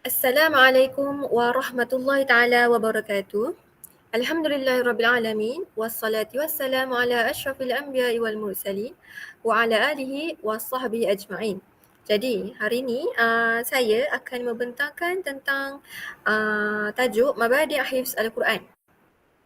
Assalamualaikum warahmatullahi taala wabarakatuh. Alhamdulillahirabbil alamin wassalatu wassalamu ala asyrafil anbiya'i wal mursalin wa ala alihi washabbihi ajma'in. Jadi hari ini saya akan membentangkan tentang tajuk Mabadi' Hifz Al-Quran.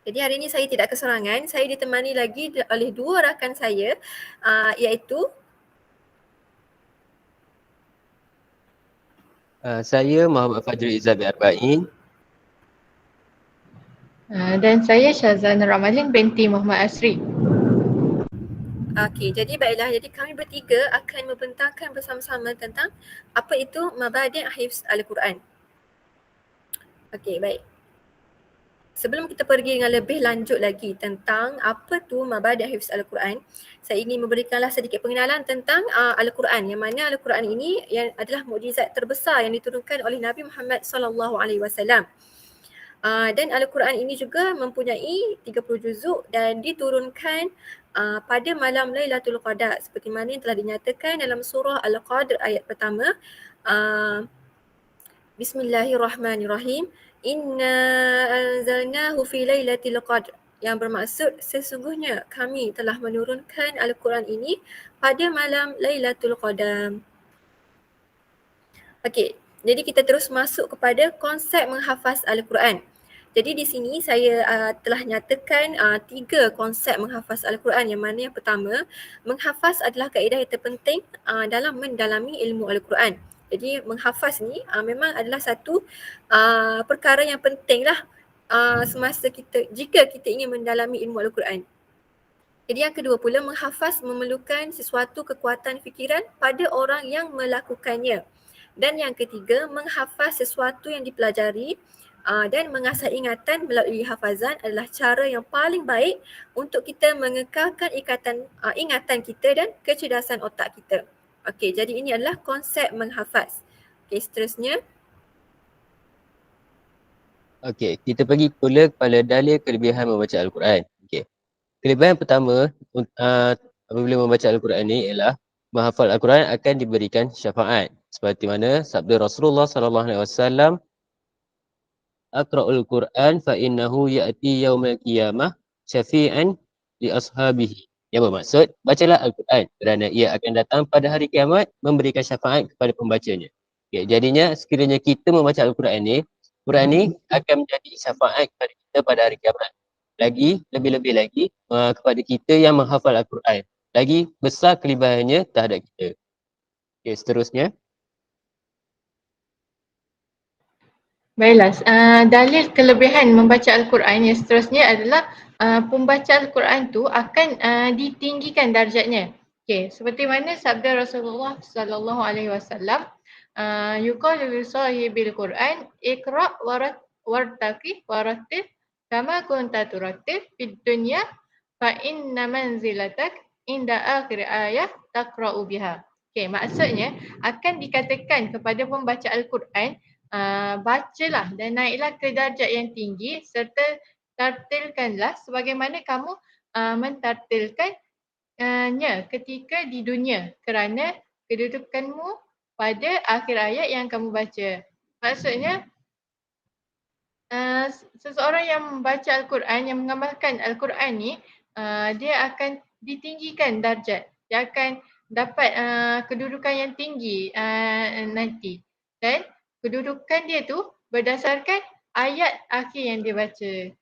Jadi hari ini saya tidak keserangan, saya ditemani lagi oleh dua rakan saya iaitu Saya Muhammad Fajrul Izzati Arba'in. Dan saya Syazan Ramalin binti Muhammad Asri. Okey, jadi baiklah. Jadi kami bertiga akan membentangkan bersama-sama tentang apa itu Mabadi' Hifz Al-Quran. Okey, baik. Sebelum kita pergi dengan lebih lanjut lagi tentang apa tu Mabadi' Hifz Al-Quran, saya ingin memberikanlah sedikit pengenalan tentang Al-Quran, yang mana Al-Quran ini yang adalah mukjizat terbesar yang diturunkan oleh Nabi Muhammad sallallahu alaihi wasallam. Dan Al-Quran ini juga mempunyai 30 juzuk dan diturunkan pada malam Lailatul Qadar seperti mana yang telah dinyatakan dalam surah Al-Qadr ayat pertama. Bismillahirrahmanirrahim. Inna anzalnahu fi lailatul qadr, yang bermaksud sesungguhnya kami telah menurunkan Al-Quran ini pada malam Lailatul Qadar. Okey, jadi kita terus masuk kepada konsep menghafaz Al-Quran. Jadi di sini saya telah nyatakan 3 konsep menghafaz Al-Quran, yang mana yang pertama, menghafaz adalah kaedah yang terpenting dalam mendalami ilmu Al-Quran. Jadi menghafaz ni memang adalah satu perkara yang penting lah semasa jika kita ingin mendalami ilmu Al-Quran. Jadi yang kedua pula, menghafaz memerlukan sesuatu kekuatan fikiran pada orang yang melakukannya. Dan yang ketiga, menghafaz sesuatu yang dipelajari dan mengasah ingatan melalui hafazan adalah cara yang paling baik untuk kita mengekalkan ingatan kita dan kecerdasan otak kita. Okey, jadi ini adalah konsep menghafaz. Okey, seterusnya. Okey, kita pergi pula kepada dalil kelebihan membaca Al-Quran. Okey. Kelebihan pertama apabila membaca Al-Quran ni ialah menghafal Al-Quran akan diberikan syafaat. Seperti mana sabda Rasulullah sallallahu alaihi wasallam, "Aqra'ul Quran fa innahu ya'ti yaumal qiyamah syafi'an li ashabihi." Yang bermaksud, bacalah Al-Quran kerana ia akan datang pada hari kiamat memberikan syafaat kepada pembacanya. Okay, jadinya sekiranya kita membaca Al-Quran ni akan menjadi syafaat kepada kita pada hari kiamat. Lebih-lebih lagi kepada kita yang menghafal Al-Quran. Lagi besar kelebihannya terhadap kita. Okay, seterusnya. Baiklah, dalil kelebihan membaca Al-Quran yang seterusnya adalah pembaca Al-Quran tu akan ditinggikan darjatnya. Okey, seperti mana sabda Rasulullah sallallahu alaihi wasallam, yuqalu li sahibil Quran iqra' wartaqi warattil kama kunta turattil fid dunya fa inna manzilatak inda akhir ayah taqra'u biha. Okey, maksudnya akan dikatakan kepada pembaca Al-Quran, bacalah dan naiklah ke darjat yang tinggi serta tartilkanlah sebagaimana kamu mentartilkannya ketika di dunia kerana kedudukanmu pada akhir ayat yang kamu baca. Maksudnya seseorang yang membaca Al-Quran, yang mengamalkan Al-Quran ni, dia akan ditinggikan darjat. Dia akan dapat kedudukan yang tinggi nanti. Dan kedudukan dia tu berdasarkan ayat akhir yang dia baca.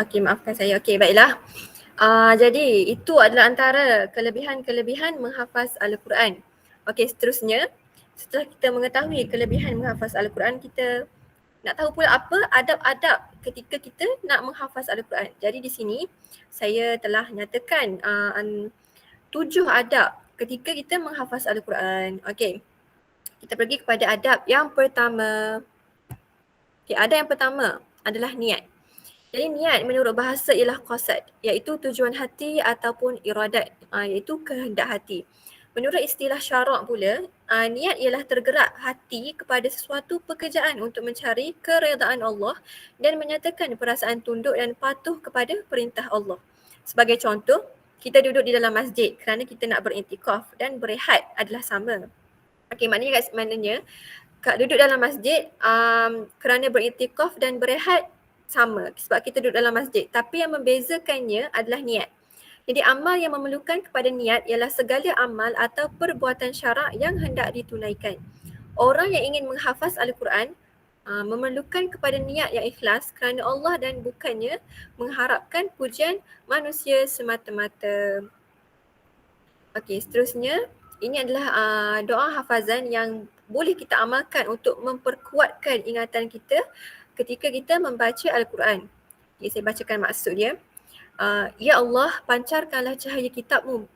Okey, maafkan saya. Okey, baiklah. Jadi itu adalah antara kelebihan-kelebihan menghafaz Al-Quran. Okey, seterusnya, setelah kita mengetahui kelebihan menghafaz Al-Quran, kita nak tahu pula apa adab-adab ketika kita nak menghafaz Al-Quran. Jadi di sini saya telah nyatakan 7 adab ketika kita menghafaz Al-Quran. Okey, kita pergi kepada adab yang pertama. Okey, adab yang pertama adalah niat. Jadi niat menurut bahasa ialah qasad, iaitu tujuan hati ataupun iradat, iaitu kehendak hati. Menurut istilah syarak pula, niat ialah tergerak hati kepada sesuatu pekerjaan untuk mencari keredaan Allah dan menyatakan perasaan tunduk dan patuh kepada perintah Allah. Sebagai contoh, kita duduk di dalam masjid kerana kita nak beriktikaf dan berehat adalah sama. Okey, maknanya duduk dalam masjid kerana beriktikaf dan berehat sama sebab kita duduk dalam masjid. Tapi yang membezakannya adalah niat. Jadi amal yang memerlukan kepada niat ialah segala amal atau perbuatan syarak yang hendak ditunaikan. Orang yang ingin menghafaz Al-Quran memerlukan kepada niat yang ikhlas kerana Allah dan bukannya mengharapkan pujian manusia semata-mata. Okey, seterusnya ini adalah doa hafazan yang boleh kita amalkan untuk memperkuatkan ingatan kita ketika kita membaca Al-Quran. Okay, saya bacakan maksud dia. Ya Allah, pancarkanlah cahaya kitabmu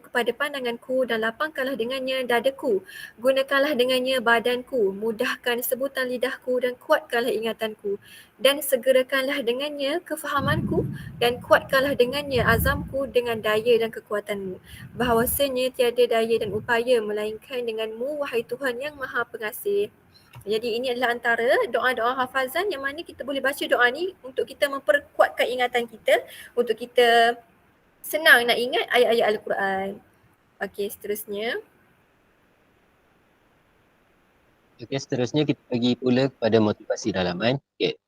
kepada pandanganku dan lapangkanlah dengannya dadaku. Gunakanlah dengannya badanku, mudahkan sebutan lidahku dan kuatkanlah ingatanku. Dan segerakanlah dengannya kefahamanku dan kuatkanlah dengannya azamku dengan daya dan kekuatanmu. Bahawasanya tiada daya dan upaya melainkan denganmu, wahai Tuhan yang Maha Pengasih. Jadi ini adalah antara doa-doa hafazan yang mana kita boleh baca doa ni untuk kita memperkuatkan ingatan kita, untuk kita senang nak ingat ayat-ayat Al-Quran. Okey, seterusnya. Okey, seterusnya kita pergi pula kepada motivasi dalaman. Okey.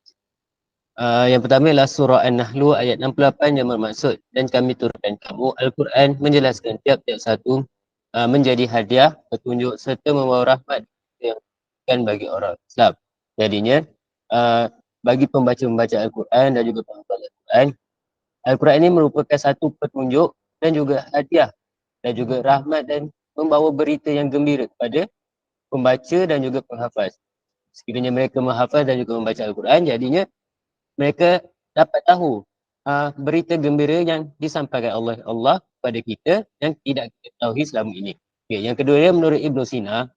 Yang pertama ialah surah An-Nahlu ayat 68 yang bermaksud, dan kami turunkan kamu Al-Quran menjelaskan tiap-tiap satu menjadi hadiah, petunjuk serta membawa rahmat yang bagi orang Islam. Jadinya bagi pembaca-pembaca Al-Quran dan juga penghafal Al-Quran, Al-Quran ini merupakan satu petunjuk dan juga hadiah dan juga rahmat dan membawa berita yang gembira kepada pembaca dan juga penghafaz. Sekiranya mereka menghafaz dan juga membaca Al-Quran, jadinya mereka dapat tahu berita gembira yang disampaikan oleh Allah kepada kita yang tidak kita ketahui selama ini. Okay. Yang kedua, menurut Ibn Sina,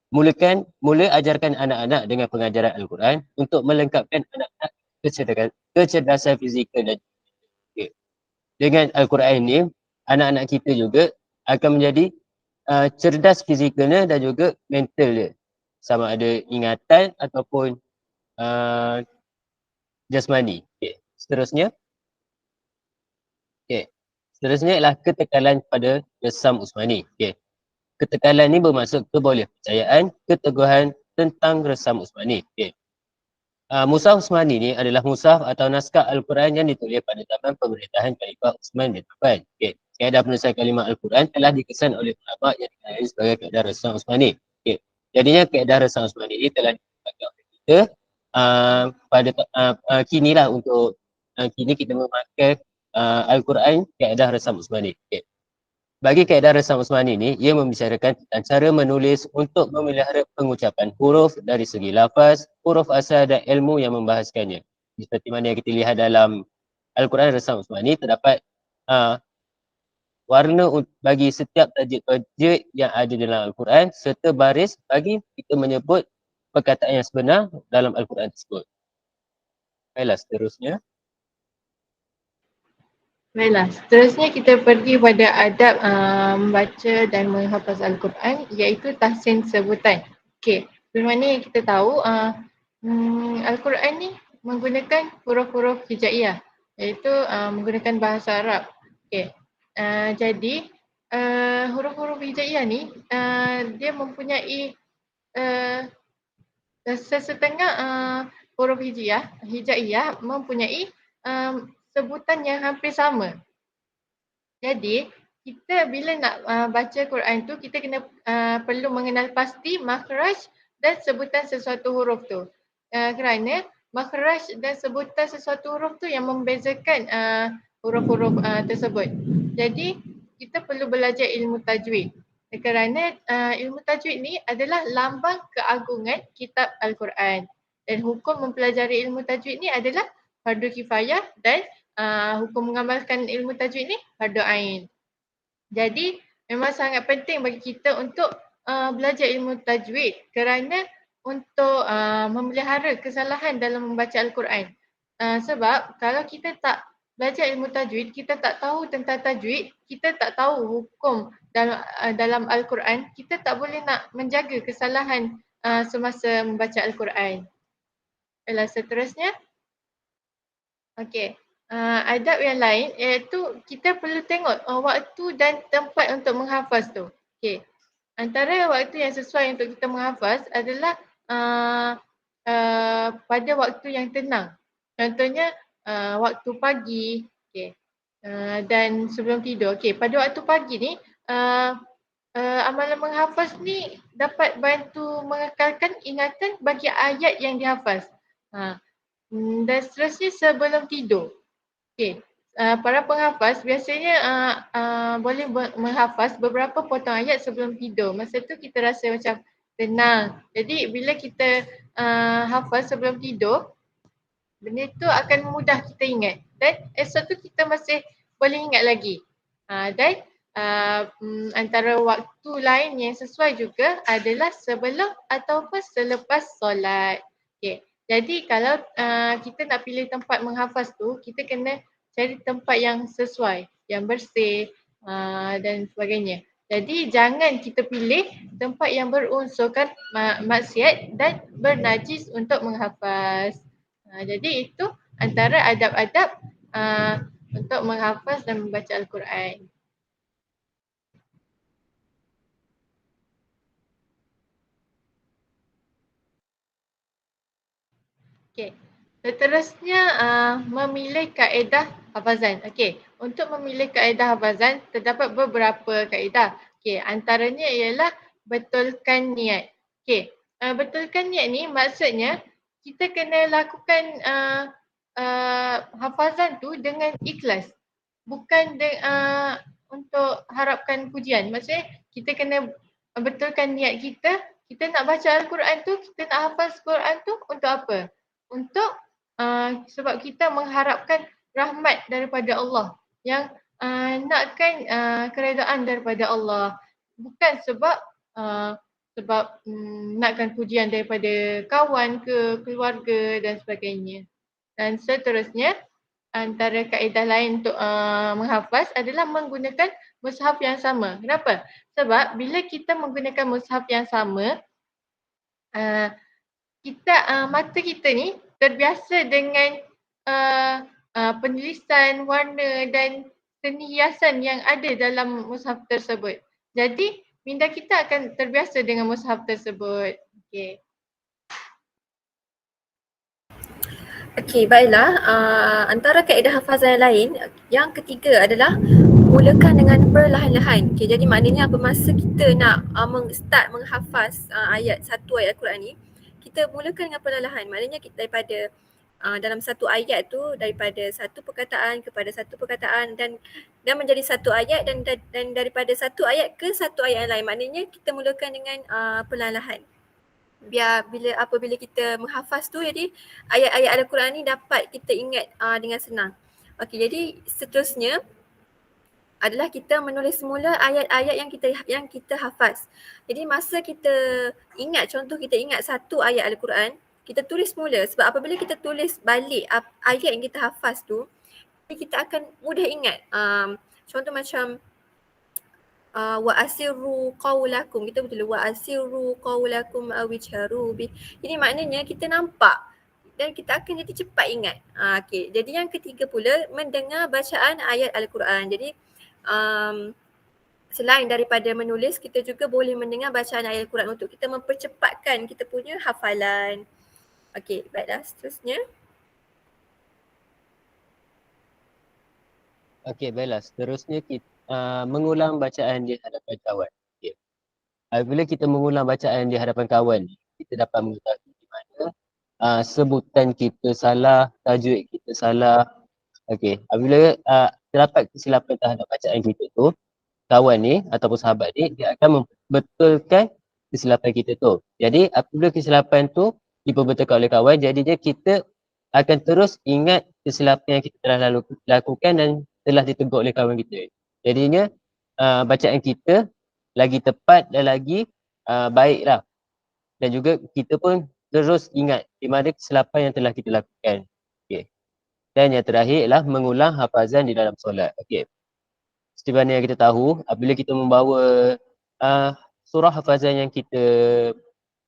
mula ajarkan anak-anak dengan pengajaran Al-Quran untuk melengkapkan anak-anak kecerdasan fizikal dan dengan Al-Quran ini, anak-anak kita juga akan menjadi cerdas fizikalnya dan juga mental dia. Sama ada ingatan ataupun jasmani. Seterusnya. Seterusnya ialah ketekalan pada resam Usmani. Ketekalan ini bermaksud kepercayaan, keteguhan tentang resam Usmani. Mushaf Usmani ni adalah mushaf atau naskah Al-Quran yang ditulis pada zaman pemerintahan Khalifah Utsman bin Affan. Kaedah penulisan kalimah Al-Quran telah dikesan oleh ulama yang dikenali sebagai kaedah resam Usmani. Jadinya kaedah resam Usmani ini telah dipakai oleh kita pada kini lah, untuk kini kita memakai Al-Quran kaedah resam Usmani. Bagi kaedah resam Usmani ini, ia membicarakan tentang cara menulis untuk memelihara pengucapan huruf dari segi lafaz, huruf asal dan ilmu yang membahaskannya. Seperti mana yang kita lihat dalam Al-Quran resam Usmani, terdapat warna bagi setiap tajwid yang ada dalam Al-Quran serta baris bagi kita menyebut perkataan yang sebenar dalam Al-Quran tersebut. Baiklah, seterusnya. Baiklah, seterusnya kita pergi pada adab membaca dan menghafaz Al-Quran, iaitu tahsin sebutan. Okey, seperti mana yang kita tahu, Al-Quran ni menggunakan huruf-huruf hijaiyah, iaitu menggunakan bahasa Arab. Okey, jadi huruf-huruf hijaiyah ni dia mempunyai sesetengah huruf hijaiyah mempunyai sebutan yang hampir sama. Jadi kita bila nak baca Quran tu, kita kena perlu mengenal pasti makhraj dan sebutan sesuatu huruf tu. Kerana makhraj dan sebutan sesuatu huruf tu yang membezakan huruf-huruf tersebut. Jadi kita perlu belajar ilmu tajwid. Kerana ilmu tajwid ni adalah lambang keagungan kitab Al-Quran. Dan hukum mempelajari ilmu tajwid ni adalah fardu kifayah dan hukum mengamalkan ilmu tajwid ni fardu ain. Jadi memang sangat penting bagi kita untuk belajar ilmu tajwid kerana untuk memelihara kesalahan dalam membaca Al-Quran. Sebab kalau kita tak belajar ilmu tajwid, kita tak tahu tentang tajwid, kita tak tahu hukum dalam Al-Quran, kita tak boleh nak menjaga kesalahan semasa membaca Al-Quran. Baiklah, seterusnya. Okey. Adab yang lain iaitu kita perlu tengok waktu dan tempat untuk menghafaz tu. Okey. Antara waktu yang sesuai untuk kita menghafaz adalah pada waktu yang tenang. Contohnya waktu pagi, okey. Dan sebelum tidur. Okey, pada waktu pagi ni amalan menghafaz ni dapat bantu mengekalkan ingatan bagi ayat yang dihafaz. Dan seterusnya sebelum tidur. Okey, para penghafaz biasanya boleh menghafaz beberapa potong ayat sebelum tidur. Masa tu kita rasa macam tenang. Jadi bila kita hafaz sebelum tidur, benda tu akan mudah kita ingat. Dan esok tu kita masih boleh ingat lagi. Dan antara waktu lain yang sesuai juga adalah sebelum ataupun selepas solat. Okay. Jadi kalau kita nak pilih tempat menghafaz tu, kita kena cari tempat yang sesuai, yang bersih dan sebagainya. Jadi jangan kita pilih tempat yang berunsurkan maksiat dan bernajis untuk menghafaz. Jadi itu antara adab-adab untuk menghafaz dan membaca Al-Quran. Okey. Seterusnya memilih kaedah hafazan. Okey, untuk memilih kaedah hafazan terdapat beberapa kaedah. Okey, antaranya ialah betulkan niat. Okey, betulkan niat ni maksudnya kita kena lakukan hafazan tu dengan ikhlas. Bukan untuk harapkan pujian. Maksudnya kita kena betulkan niat kita, kita nak baca Al-Quran tu, kita nak hafaz Quran tu untuk apa? Untuk sebab kita mengharapkan rahmat daripada Allah, yang nakkan keredaan daripada Allah, bukan sebab nakkan pujian daripada kawan ke keluarga dan sebagainya. Dan seterusnya antara kaedah lain untuk menghafaz adalah menggunakan mushaf yang sama. Kenapa? Sebab bila kita menggunakan mushaf yang sama, mata kita ni terbiasa dengan penulisan, warna dan seni hiasan yang ada dalam mushaf tersebut. Jadi minda kita akan terbiasa dengan mushaf tersebut. Okey. Okey, baiklah. Antara kaedah hafazan yang lain, yang ketiga adalah mulakan dengan perlahan-lahan. Okey, jadi maknanya apa masa kita nak start menghafaz ayat Al-Quran ni, kita mulakan dengan perlahan-lahan. Maknanya kita daripada dalam satu ayat tu, daripada satu perkataan kepada satu perkataan dan menjadi satu ayat dan daripada satu ayat ke satu ayat yang lain. Maknanya kita mulakan dengan perlahan-lahan. Biar apabila kita menghafaz tu, jadi ayat-ayat Al-Quran ni dapat kita ingat dengan senang. Okey, jadi seterusnya adalah kita menulis semula ayat-ayat yang kita hafaz. Jadi masa kita ingat, contoh kita ingat satu ayat Al-Quran, kita tulis semula. Sebab apabila kita tulis balik ayat yang kita hafaz tu, kita akan mudah ingat. Contoh macam wa asirru qawlakum, kita betul wa asirru qawlakum awijharu bi. Jadi maknanya kita nampak dan kita akan jadi cepat ingat. Okey, jadi yang ketiga pula mendengar bacaan ayat Al-Quran. Jadi selain daripada menulis, kita juga boleh mendengar bacaan ayat Al-Quran untuk kita mempercepatkan kita punya hafalan. Okey, baiklah, seterusnya. Okey, baiklah. Seterusnya kita mengulang bacaan di hadapan kawan. Okay. Bila kita mengulang bacaan di hadapan kawan, kita dapat mengetahui di mana sebutan kita salah, tajwid kita salah. Okey, apabila terdapat kesilapan terhadap bacaan kita tu, kawan ni ataupun sahabat ni dia akan membetulkan kesilapan kita tu. Jadi apabila kesilapan tu diperbetulkan oleh kawan, jadinya kita akan terus ingat kesilapan yang kita telah lakukan dan telah ditegur oleh kawan kita. Jadinya bacaan kita lagi tepat dan lagi baiklah. Dan juga kita pun terus ingat di mana kesilapan yang telah kita lakukan. Okay. Dan yang terakhir ialah mengulang hafazan di dalam solat. Okey. Seperti mana yang kita tahu, apabila kita membawa surah hafazan yang kita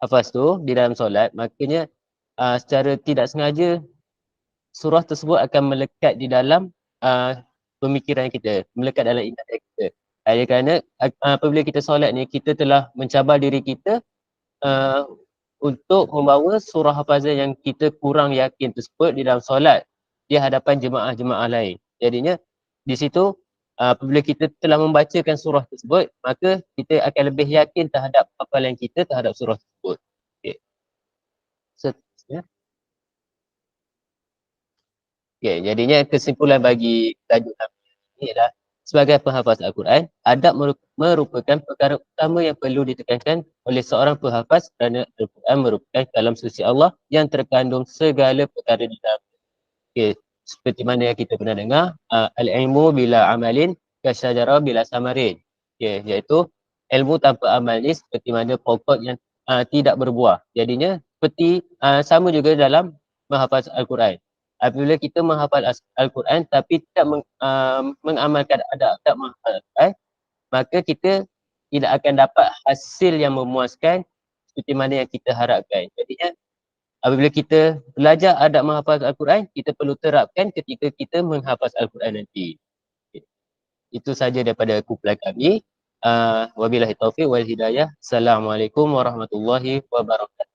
hafaz tu di dalam solat, maknanya secara tidak sengaja surah tersebut akan melekat di dalam pemikiran kita, melekat dalam ingatan kita. Oleh kerana apabila kita solat ni, kita telah mencabar diri kita untuk membawa surah hafazan yang kita kurang yakin tersebut di dalam solat di hadapan jemaah-jemaah lain. Jadinya di situ apabila kita telah membacakan surah tersebut, maka kita akan lebih yakin terhadap hafalan kita terhadap surah tersebut. Okey. Seterusnya. Okey, jadinya kesimpulan bagi tajuk kami ini adalah sebagai penghafaz Al-Quran, adab merupakan perkara utama yang perlu ditekankan oleh seorang penghafaz kerana Al-Quran merupakan kalam suci Allah yang terkandung segala perkara di dalam. Okey, seperti mana yang kita pernah dengar, al-ilmu bila amalin kasyajara bila samarin. Okey, iaitu ilmu tanpa amal ni seperti mana pokok yang tidak berbuah. Jadinya seperti sama juga dalam menghafaz Al-Quran. Apabila kita menghafal Al-Quran tapi tidak mengamalkan adab menghafal Al-Quran, maka kita tidak akan dapat hasil yang memuaskan seperti mana yang kita harapkan. Jadinya apabila kita belajar adab menghafaz Al-Quran, kita perlu terapkan ketika kita menghafaz Al-Quran nanti. Itu saja daripada kumpulan kami. Wabillahi taufiq wal hidayah. Assalamualaikum warahmatullahi wabarakatuh.